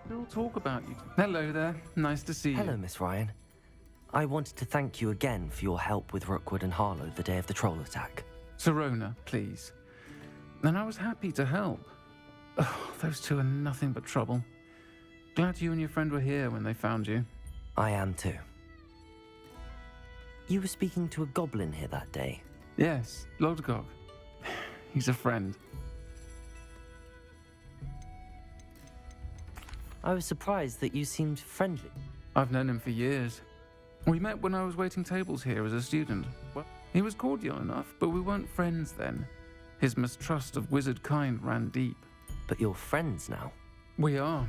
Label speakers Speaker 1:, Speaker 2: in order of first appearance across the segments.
Speaker 1: We'll talk about you. Hello there. Nice to see you.
Speaker 2: Hello, Miss Ryan. I wanted to thank you again for your help with Rookwood and Harlow the day of the troll attack.
Speaker 1: Sirona, please. And I was happy to help. Oh, those two are nothing but trouble. Glad you and your friend were here when they found you.
Speaker 2: I am too. You were speaking to a goblin here that day.
Speaker 1: Yes, Lodgok. He's a friend.
Speaker 2: I was surprised that you seemed friendly.
Speaker 1: I've known him for years. We met when I was waiting tables here as a student. Well, he was cordial enough, but we weren't friends then. His mistrust of wizard kind ran deep.
Speaker 2: But you're friends now.
Speaker 1: We are.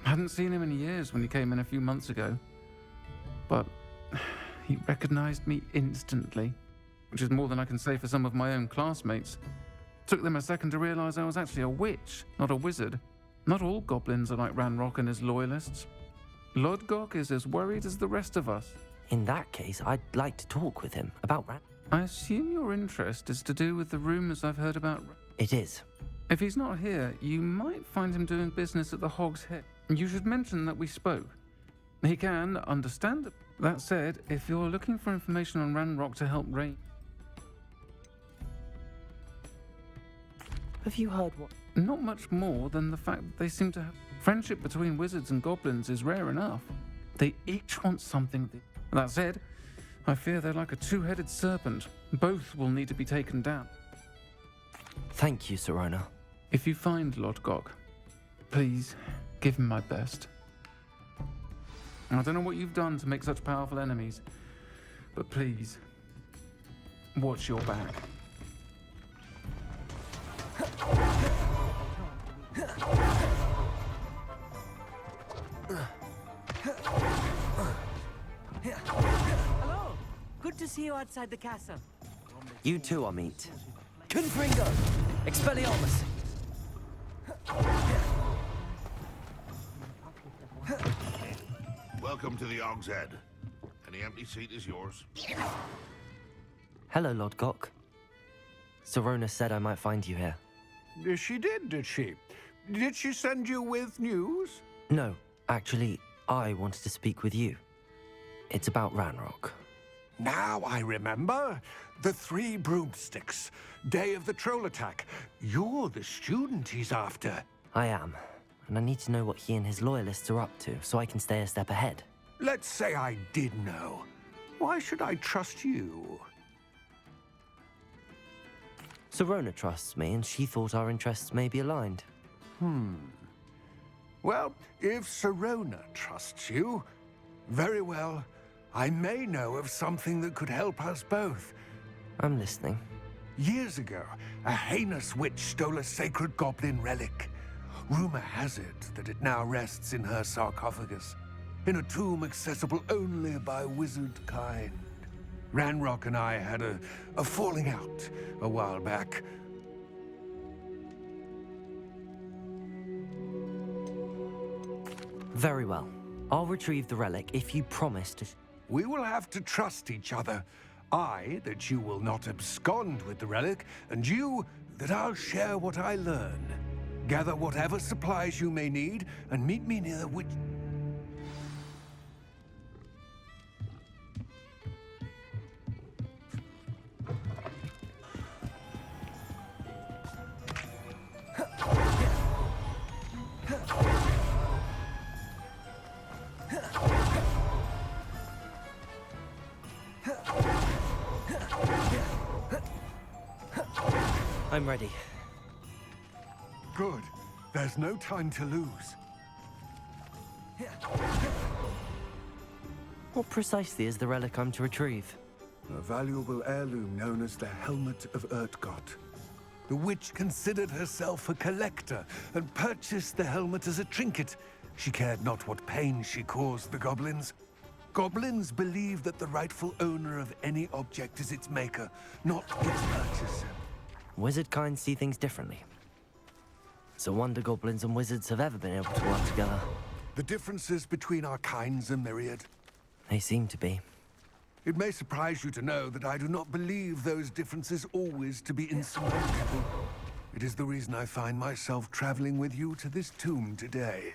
Speaker 1: Hadn't seen him in years when he came in a few months ago. But he recognized me instantly, which is more than I can say for some of my own classmates. Took them a second to realize I was actually a witch, not a wizard. Not all goblins are like Ranrock and his loyalists. Lodgok is as worried as the rest of us.
Speaker 2: In that case, I'd like to talk with him about
Speaker 1: I assume your interest is to do with the rumors I've heard about.
Speaker 2: It is.
Speaker 1: If he's not here, you might find him doing business at the Hog's Head. You should mention that we spoke. He can understand it. That said, if you're looking for information on Ranrock to help Rain...
Speaker 2: Have you heard what?
Speaker 1: Not much more than the fact that they seem to have... Friendship between wizards and goblins is rare enough. They each want something. That said, I fear they're like a two-headed serpent. Both will need to be taken down.
Speaker 2: Thank you, Sirona.
Speaker 1: If you find Lodgok, please give him my best. I don't know what you've done to make such powerful enemies, but please, watch your back.
Speaker 3: Hello! Good to see you outside the castle.
Speaker 2: You too, Amit. Confringo! Expelliarmus!
Speaker 4: Welcome to the Hog's Head. Any empty seat is yours.
Speaker 2: Hello, Lodgok. Sirona said I might find you here.
Speaker 5: She did she? Did she send you with news?
Speaker 2: No, actually, I wanted to speak with you. It's about Ranrock.
Speaker 5: Now I remember. The 3 broomsticks. Day of the troll attack. You're the student he's after.
Speaker 2: I am, and I need to know what he and his loyalists are up to so I can stay a step ahead.
Speaker 5: Let's say I did know. Why should I trust you?
Speaker 2: Sirona trusts me, and she thought our interests may be aligned.
Speaker 5: Well, if Sirona trusts you, very well. I may know of something that could help us both.
Speaker 2: I'm listening.
Speaker 5: Years ago, a heinous witch stole a sacred goblin relic. Rumor has it that it now rests in her sarcophagus, in a tomb accessible only by wizard kind. Ranrock and I had a falling out a while back.
Speaker 2: Very well. I'll retrieve the relic if you promise to...
Speaker 5: We will have to trust each other. I, that you will not abscond with the relic, and you, that I'll share what I learn. Gather whatever supplies you may need, and meet me near the witch...
Speaker 2: I'm ready.
Speaker 5: Good. There's no time to lose.
Speaker 2: What precisely is the relic I'm to retrieve?
Speaker 5: A valuable heirloom known as the Helmet of Urtgott. The witch considered herself a collector and purchased the helmet as a trinket. She cared not what pain she caused the goblins. Goblins believe that the rightful owner of any object is its maker, not its purchaser.
Speaker 2: Wizard kind see things differently. It's a wonder goblins and wizards have ever been able to work together.
Speaker 5: The differences between our kinds are myriad.
Speaker 2: They seem to be.
Speaker 5: It may surprise you to know that I do not believe those differences always to be insurmountable. It is the reason I find myself traveling with you to this tomb today.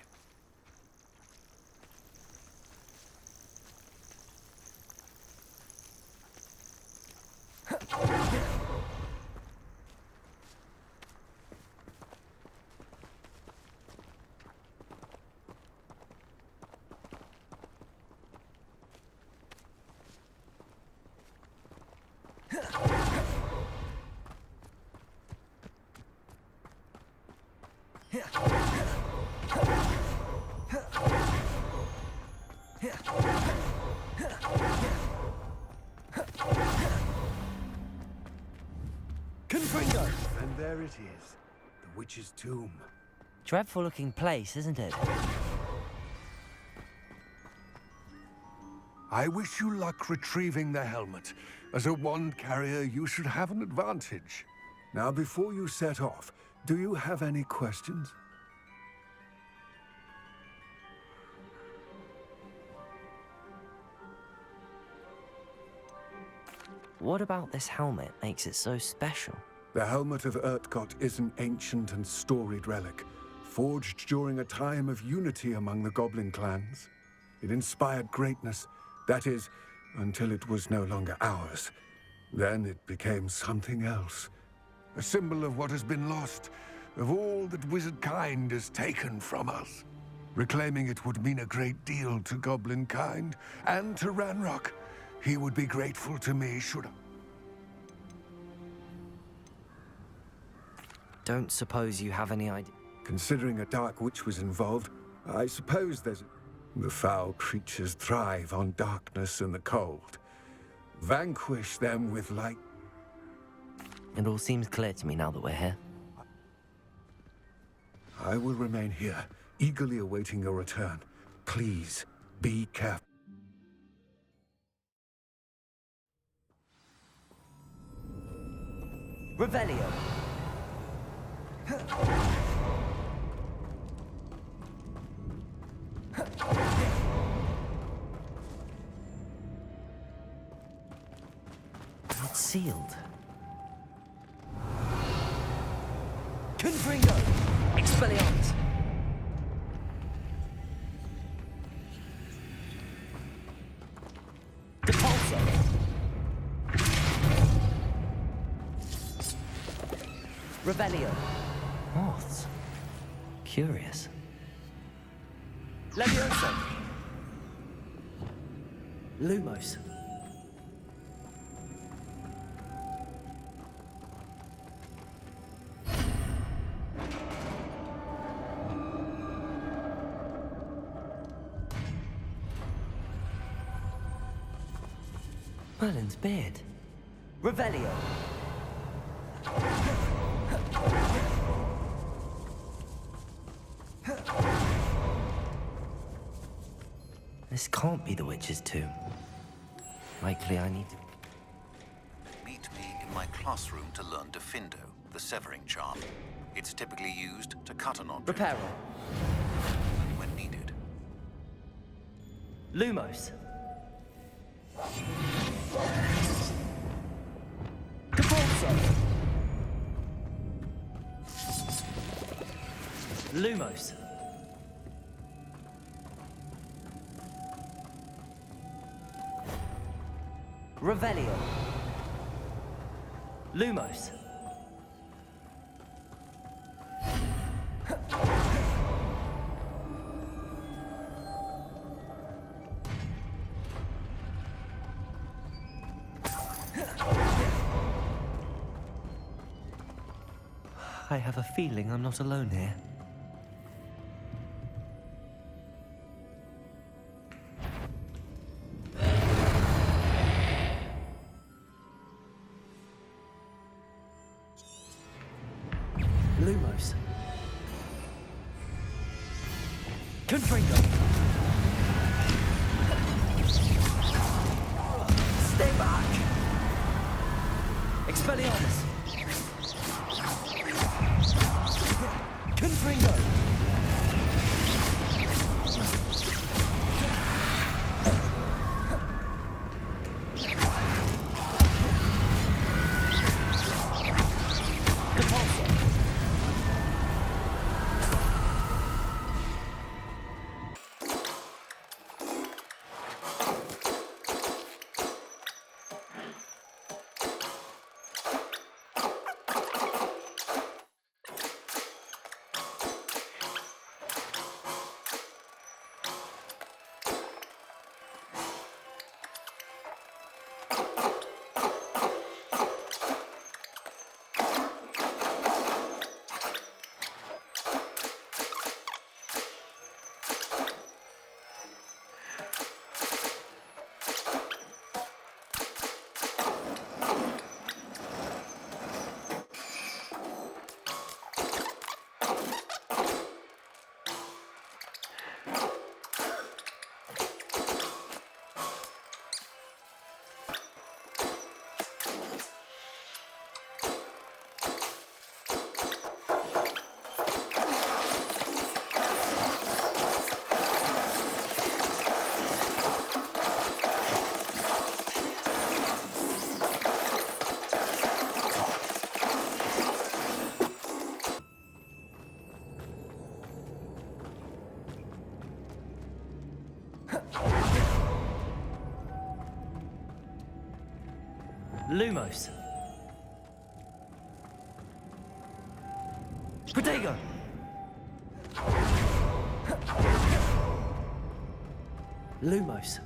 Speaker 2: Confringo!
Speaker 5: And there it is, the witch's tomb.
Speaker 2: Dreadful looking place, isn't it?
Speaker 5: I wish you luck retrieving the helmet. As a wand carrier, you should have an advantage. Now, before you set off, do you have any questions?
Speaker 2: What about this helmet makes it so special?
Speaker 5: The helmet of Urtkot is an ancient and storied relic, forged during a time of unity among the goblin clans. It inspired greatness, that is, until it was no longer ours. Then it became something else. A symbol of what has been lost, of all that wizard kind has taken from us. Reclaiming it would mean a great deal to goblin kind, and to Ranrock. He would be grateful to me should I...
Speaker 2: Don't suppose you have any idea?
Speaker 5: Considering a dark witch was involved, I suppose there's... The foul creatures thrive on darkness and the cold. Vanquish them with light.
Speaker 2: It all seems clear to me now that we're here.
Speaker 5: I will remain here, eagerly awaiting your return. Please, be careful.
Speaker 2: Revelio! It's sealed. Confringo! Expelliarmus! Depulso! Revelio! Moths. Curious. Levioso! Lumos. Merlin's beard. Revelio. This can't be the witch's tomb. Likely I need to...
Speaker 6: Meet me in my classroom to learn Defindo, the severing charm. It's typically used to cut an object
Speaker 2: Reparo.
Speaker 6: when needed.
Speaker 2: Lumos. Depulso. Lumos. Revelio. Lumos. I have a feeling I'm not alone here. Lumos. Confringo. Stay back. Expelliarmus. Confringo. Lumos. Protego. Lumos.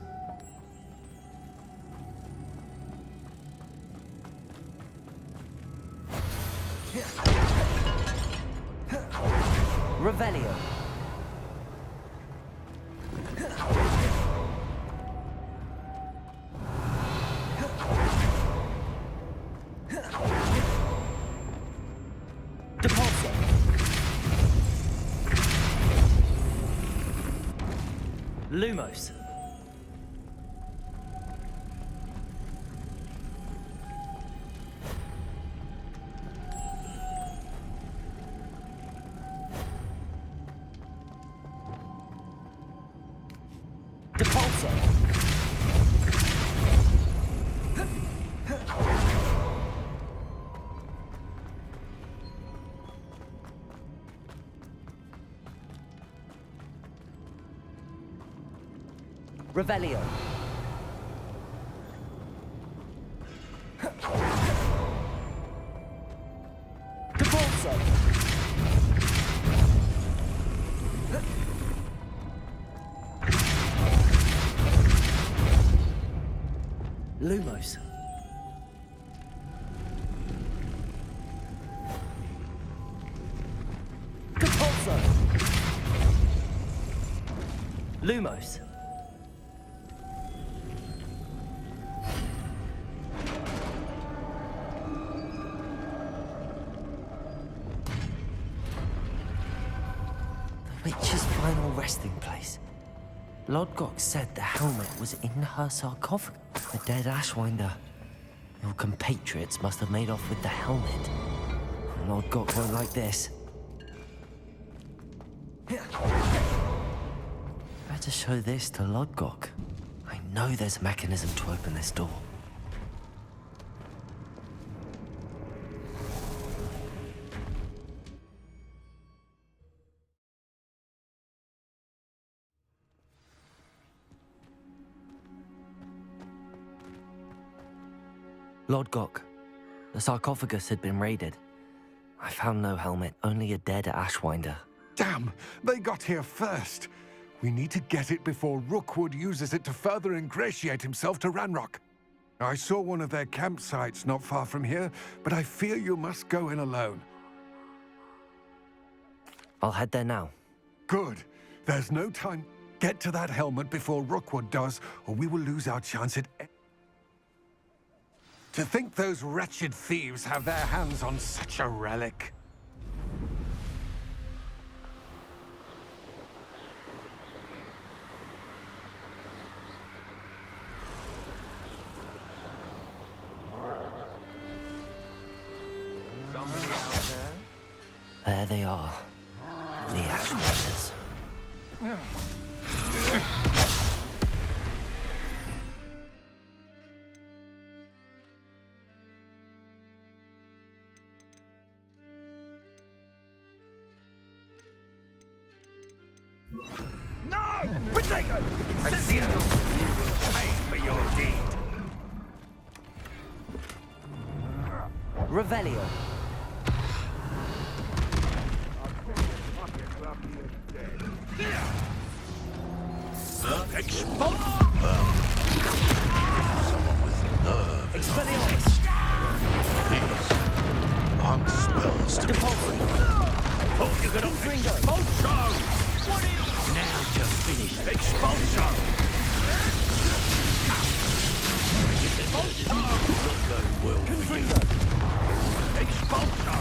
Speaker 2: Revelio. Depulso. Lumos. Depulso. Revelio. Depulso. Lumos. Depulso. Lumos. The witch's final resting place. Lodgok said the helmet was in her sarcophagus. The dead Ashwinder. Your compatriots must have made off with the helmet. Lodgok won't like this. Better show this to Lodgok. I know there's a mechanism to open this door. Lodgok, the sarcophagus had been raided. I found no helmet, only a dead Ashwinder.
Speaker 5: Damn! They got here first. We need to get it before Rookwood uses it to further ingratiate himself to Ranrock. I saw one of their campsites not far from here, but I fear you must go in alone.
Speaker 2: I'll head there now.
Speaker 5: Good. There's no time. Get to that helmet before Rookwood does, or we will lose our chance at... To think those wretched thieves have their hands on such a relic.
Speaker 2: There they are. The Ashwinders.
Speaker 5: Protego! I see you! Pay for your deed!
Speaker 2: Revelio. Expelliarmus.
Speaker 4: Mark spells to
Speaker 2: Depulso.
Speaker 4: Oh, you're gonna Expulso! What are you? Now just finish. Expulso! Expulso! Not going well for you. Expulso!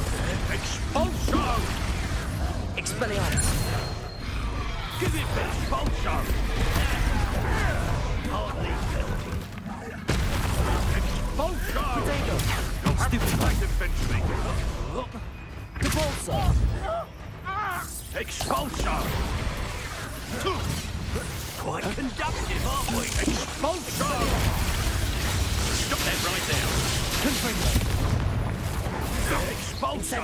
Speaker 4: Expulso!
Speaker 2: Expelliarmus.
Speaker 4: Give it back! Expulso! Hardly pelting. Expulso! You'll have to fight eventually.
Speaker 2: Depulso.
Speaker 4: Expulso! Quite conductive, aren't we? Expulso! Stop that right there!
Speaker 2: Confringo.
Speaker 4: Expulso!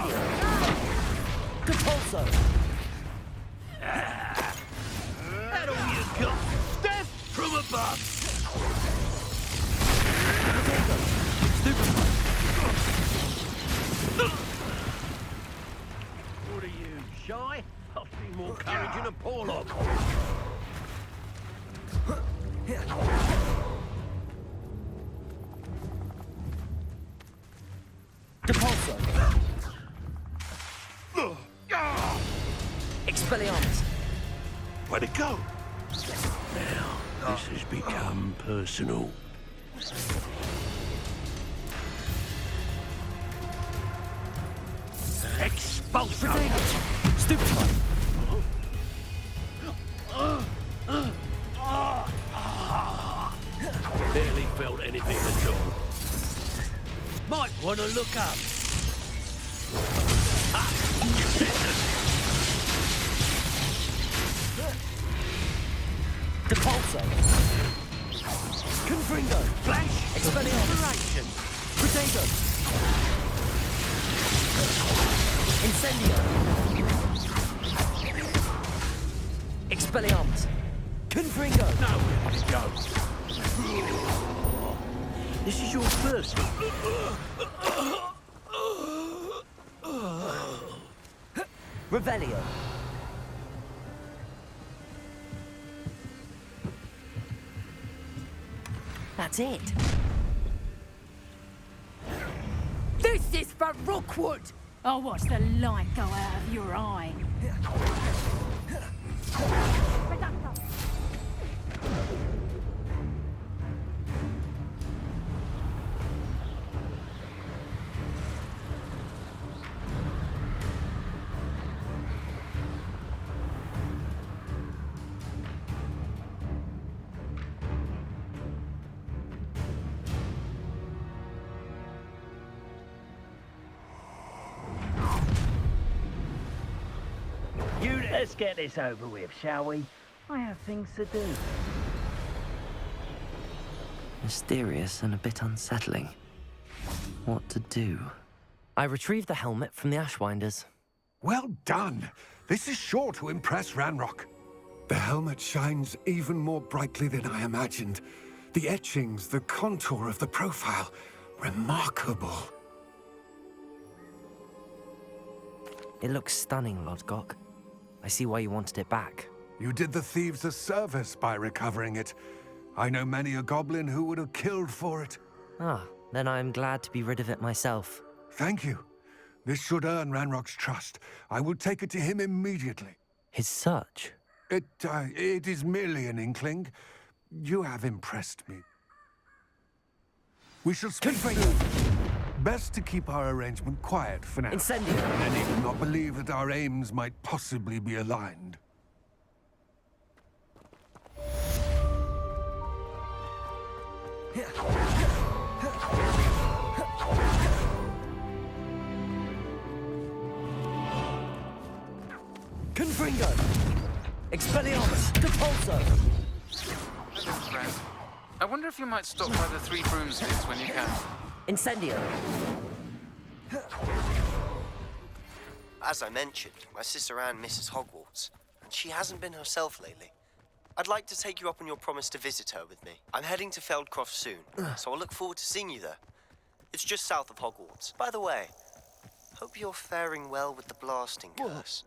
Speaker 2: Depulso.
Speaker 4: That all you got? Death from above!
Speaker 2: Stupid.
Speaker 4: encouraging a Porlock.
Speaker 2: Depulso. Expelliarmus.
Speaker 4: Where'd it go? Now, this has become personal. Expulsion!
Speaker 2: Stupefy.
Speaker 4: Barely felt anything at all. Might want to look up.
Speaker 2: Depulso. Confringo.
Speaker 4: Flash!
Speaker 2: Expelliarmus. Potato. Incendio. Expelliarmus. Confringo.
Speaker 4: Now where did it go? This is your first.
Speaker 2: Revelio. That's it.
Speaker 7: This is for Rookwood! I'll watch the light go out of your eye.
Speaker 8: Let's get this over with, shall we? I have things to do.
Speaker 2: Mysterious and a bit unsettling. What to do? I retrieved the helmet from the Ashwinders.
Speaker 5: Well done. This is sure to impress Ranrock. The helmet shines even more brightly than I imagined. The etchings, the contour of the profile, remarkable.
Speaker 2: It looks stunning, Lodgok. I see why you wanted it back.
Speaker 5: You did the thieves a service by recovering it. I know many a goblin who would have killed for it.
Speaker 2: Ah, then I am glad to be rid of it myself.
Speaker 5: Thank you. This should earn Ranrock's trust. I will take it to him immediately.
Speaker 2: His search?
Speaker 5: It is merely an inkling. You have impressed me. We shall speak soon. Best to keep our arrangement quiet for now.
Speaker 2: Incendio.
Speaker 5: Many do not believe that our aims might possibly be aligned.
Speaker 2: Confringo. Expelliarmus. Depulso.
Speaker 1: Hello, friend. I wonder if you might stop by the Three Broomsticks when you can.
Speaker 2: Incendio.
Speaker 9: As I mentioned, my sister Anne misses Hogwarts, and she hasn't been herself lately. I'd like to take you up on your promise to visit her with me. I'm heading to Feldcroft soon, so I'll look forward to seeing you there. It's just south of Hogwarts. By the way, hope you're faring well with the blasting curse.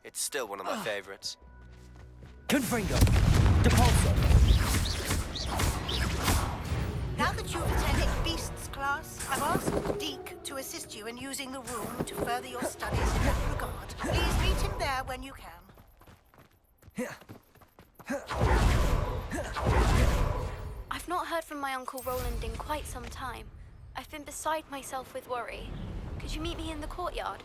Speaker 9: It's still one of my favorites.
Speaker 2: Confringo. Depulso.
Speaker 10: Now that you've attended Beasts class, I've asked Deke to assist you in using the room to further your studies in that regard. Please meet him there when you can.
Speaker 11: I've not heard from my Uncle Roland in quite some time. I've been beside myself with worry. Could you meet me in the courtyard?